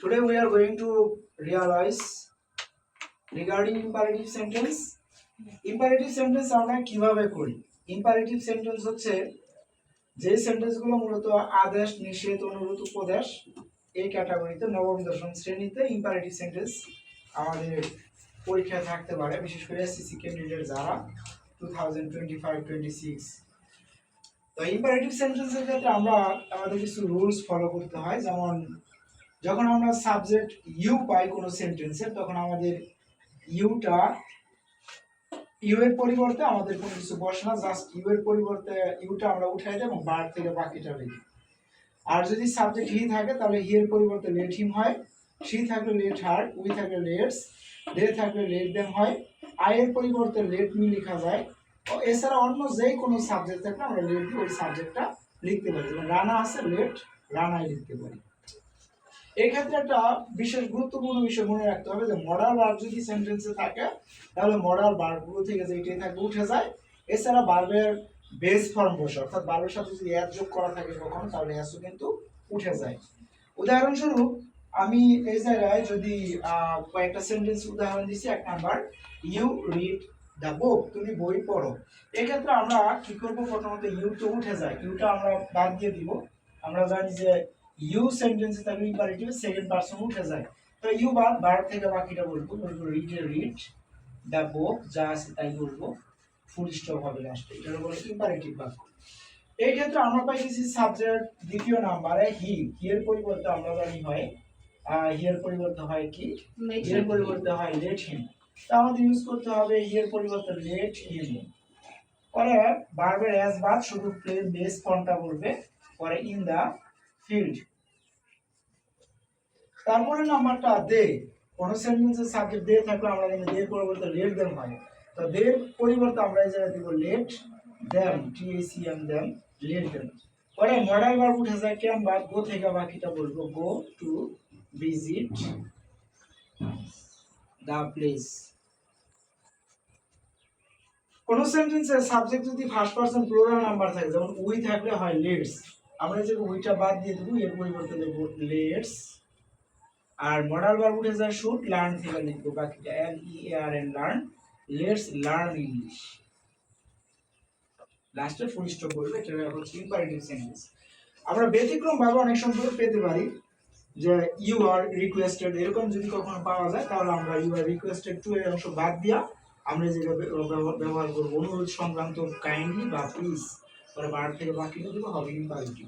Today we are going to realize regarding imperative sentence. Imperative sentence আমরা কিভাবে করি? Imperative sentence হচ্ছে যে সেন্টেন্সগুলো মূলত আদেশ, নিষেধ, অনুরোধ, উপদেশ এই ক্যাটাগরিতে নবম দশম শ্রেণীতে ইম্পারেটিভ সেন্টেন্স আমাদের পরীক্ষায় থাকতে পারে, বিশেষ করে এসএসসি ক্যান্ডিডেট যারা 2025-26। তো ইম্পারেটিভ সেন্টেন্সের ক্ষেত্রে আমরা আমাদের কিছু রুলস ফলো করতে হয়। যেমন যখন আমরা সাবজেক্ট ইউ পাই কোনো সেন্টেন্সে, তখন আমাদের ইউটা ইউ এর পরিবর্তে আমাদের কোনো কিছু বসে না, জাস্ট ইউ এর পরিবর্তে ইউটা আমরা উঠাই দেব এবং বার থেকে বাকিটা লিখি। আর যদি সাবজেক্ট হি থাকে তাহলে হি এর পরিবর্তে লেট হিম হয়, শি থাকলে লেট হার, উই থাকলে লেটস, দে থাকলে লেট দেম হয়, আই এর পরিবর্তে লেট মি লেখা যায়। এছাড়া অন্য যে কোনো সাবজেক্ট থাকলে আমরা লেট ওই সাবজেক্টটা লিখতে পারি। যেমন রানা আছে, লেট রানাই লিখতে পারি। এই ক্ষেত্রে একটা বিশেষ গুরুত্বপূর্ণ বিষয় মনে রাখতে হবে যে মডাল ভার্ব যদি সেন্টেন্সে থাকে তাহলে মডাল ভার্বগুলো থেকে যেটাই থাকে উঠে যায়। এছাড়া ভার্বের বেস ফর্ম বসে, অর্থাৎ ভার্বের সাথে যদি অ্যাড যোগ করা থাকে কখনো তাহলে অ্যাসও কিন্তু উঠে যায়। উদাহরণস্বরূপ আমি এই জায়গায় যদি কয়েকটা সেন্টেন্স উদাহরণ দিচ্ছি। 1 number, you read the book, তুমি বই পড়ো। এক্ষেত্রে আমরা কি করবো, প্রথমত ইউ তো উঠে যায়, ইউটা আমরা বাদ দিয়ে দিব। আমরা জানি যে ইউ সেন্টেন্সে থাকলে ইম্পারেটিভ সেকেন্ড পারসন উঠে যায়, তো ইউ বাদ, ভার্ব থেকে বাকিটা বলবো রিড এ রিড, দ্য বুক যা আছে তাই বলবো, ফুল স্টপ হবে লাস্টে, এটা বলে ইম্পারেটিভ বাক্য। এই ক্ষেত্রে আমরা পাইছি সাবজেক্ট দ্বিতীয় নম্বরে হি, হি এর পরিবর্তে আমরা জানি হয় হি এর পরিবর্তে হয় কি, হি এর পরিবর্তে হয় লেট হিম। তো আমাদের ইউজ করতে হবে হি এর পরিবর্তে লেট হিম। পরে ভার্বের অ্যাজ বাদ শুধু প্লেন বেস ফর্মটা বলবে, পরে ইন দা ফিল্ড। তারপরে নাম্বারটা দে, কোন সেন্টেন্সের সাবজেক্ট দে থাকলে আমরা জানি দে পরিবর্তে লেট দেম হয়, তো দে পরিবর্তে আমরা এই জায়গায় দিব let them, TACM them, let them. পরে মডাল ভার্ব উঠে যায় ক্যান বা গো থেকে বাকিটা বলবো go to visit the place. কোন সেন্টেন্সের সাবজেক্ট যদি ফার্স্ট পারসন প্লুরাল নাম্বার থাকে, যেমন উই থাকলে হয় লেটস, আমরা যে উইটা বাদ দিয়ে দেব, এর পরিবর্তে দেব লেটস। আর মডাল ভার্ব উঠে যায় শুড, লার্ন থেকে লিখবো বাকিটা LEARN learn, let's learn English, লাস্টে ফুল স্টপ বলবে। এটা হচ্ছে ইম্পারেটিভ সেন্টেন্স। আমরা ব্যতিক্রম ভাবে অনেক সময় পেতে পারি যে ইউ আর রিকোয়েস্টেড, এরকম যদি কখনো পাওয়া যায় তাহলে আমরা ইউ আর রিকোয়েস্টেড টু এর অংশ বাদ দিয়া আমরা যেভাবে ব্যবহার করবো অনুরোধ সংক্রান্ত কাইন্ডলি বা প্লিজ, পরে ভার্ব থেকে বাকিটা দেবো হবে ইম্পারেটিভ।